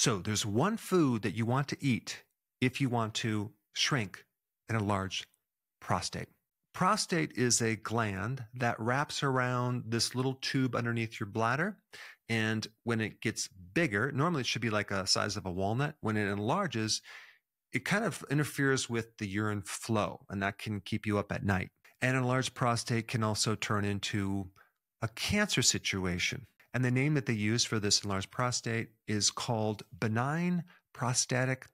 So there's one food that you want to eat if you want to shrink an enlarged prostate. Prostate is a gland that wraps around this little tube underneath your bladder. And when it gets bigger, normally it should be like a size of a walnut. When it enlarges, it kind of interferes with the urine flow, and that can keep you up at night. An enlarged prostate can also turn into a cancer situation. And the name that they use for this enlarged prostate is called benign prostatic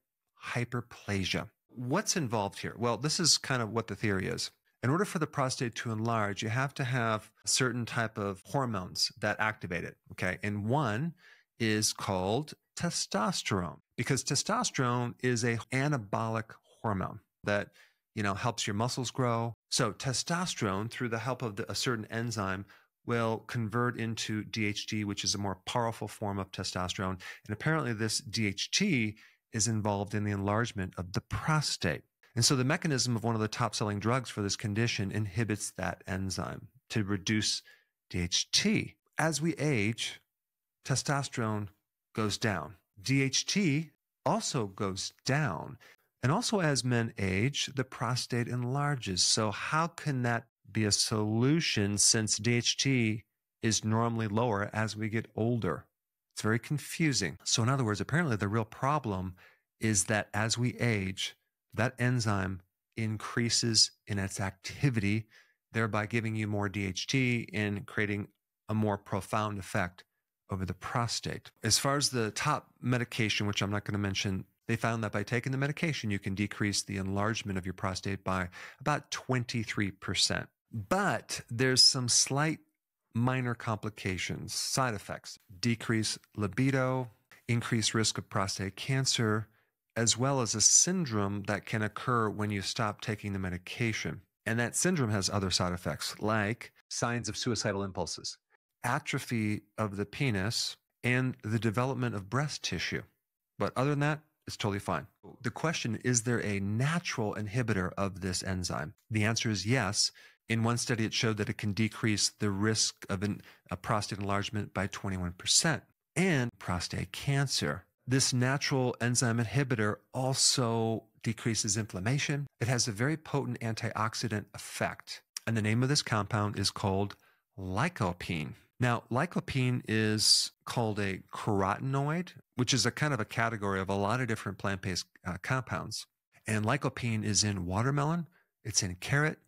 hyperplasia. What's involved here? Well, this is kind of what the theory is. In order for the prostate to enlarge, you have to have a certain type of hormones that activate it, okay? And one is called testosterone, because testosterone is an anabolic hormone that, helps your muscles grow. So testosterone, through the help of a certain enzyme, will convert into DHT, which is a more powerful form of testosterone. And apparently this DHT is involved in the enlargement of the prostate. And so the mechanism of one of the top-selling drugs for this condition inhibits that enzyme to reduce DHT. As we age, testosterone goes down. DHT also goes down. And also as men age, the prostate enlarges. So how can that be a solution since DHT is normally lower as we get older? It's very confusing. So in other words, apparently the real problem is that as we age, that enzyme increases in its activity, thereby giving you more DHT and creating a more profound effect over the prostate. As far as the top medication, which I'm not going to mention, they found that by taking the medication, you can decrease the enlargement of your prostate by about 23%. But there's some slight minor complications, side effects, decreased libido, increased risk of prostate cancer, as well as a syndrome that can occur when you stop taking the medication. And that syndrome has other side effects like signs of suicidal impulses, atrophy of the penis, and the development of breast tissue. But other than that, it's totally fine. The question, is there a natural inhibitor of this enzyme? The answer is yes. In one study, it showed that it can decrease the risk of a prostate enlargement by 21% and prostate cancer. This natural enzyme inhibitor also decreases inflammation. It has a very potent antioxidant effect. And the name of this compound is called Lycopene. Now, lycopene is called a carotenoid, which is a kind of a category of a lot of different plant-based compounds. And lycopene is in watermelon, it's in carrot,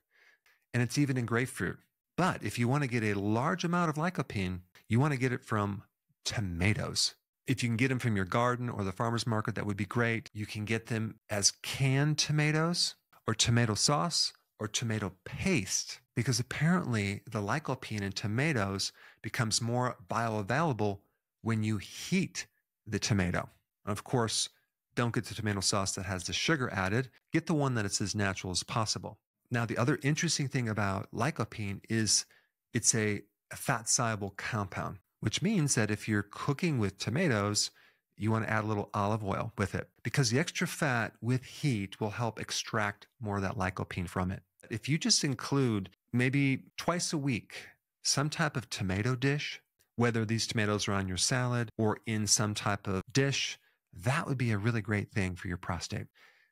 and it's even in grapefruit. But if you want to get a large amount of lycopene, you want to get it from tomatoes. If you can get them from your garden or the farmer's market, that would be great. You can get them as canned tomatoes or tomato sauce or tomato paste, because apparently the lycopene in tomatoes becomes more bioavailable when you heat the tomato. Of course, don't get the tomato sauce that has the sugar added. Get the one that is as natural as possible. Now, the other interesting thing about lycopene is it's a fat-soluble compound, which means that if you're cooking with tomatoes, you want to add a little olive oil with it, because the extra fat with heat will help extract more of that lycopene from it. If you just include maybe twice a week some type of tomato dish, whether these tomatoes are on your salad or in some type of dish, that would be a really great thing for your prostate.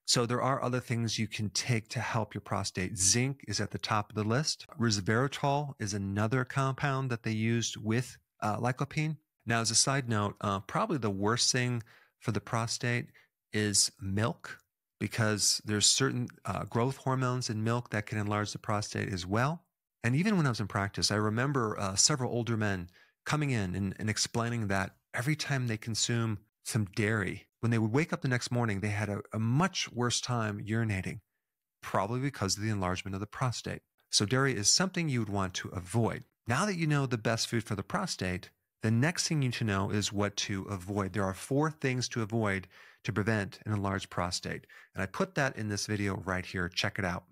So there are other things you can take to help your prostate. Zinc is at the top of the list. Resveratrol is another compound that they used with lycopene. Now, as a side note, probably the worst thing for the prostate is milk, because there's certain growth hormones in milk that can enlarge the prostate as well. And even when I was in practice, I remember several older men coming in and explaining that every time they consume some dairy, when they would wake up the next morning, they had a much worse time urinating, probably because of the enlargement of the prostate. So dairy is something you would want to avoid. Now that you know the best food for the prostate, the next thing you need to know is what to avoid. There are 4 things to avoid to prevent an enlarged prostate. And I put that in this video right here. Check it out.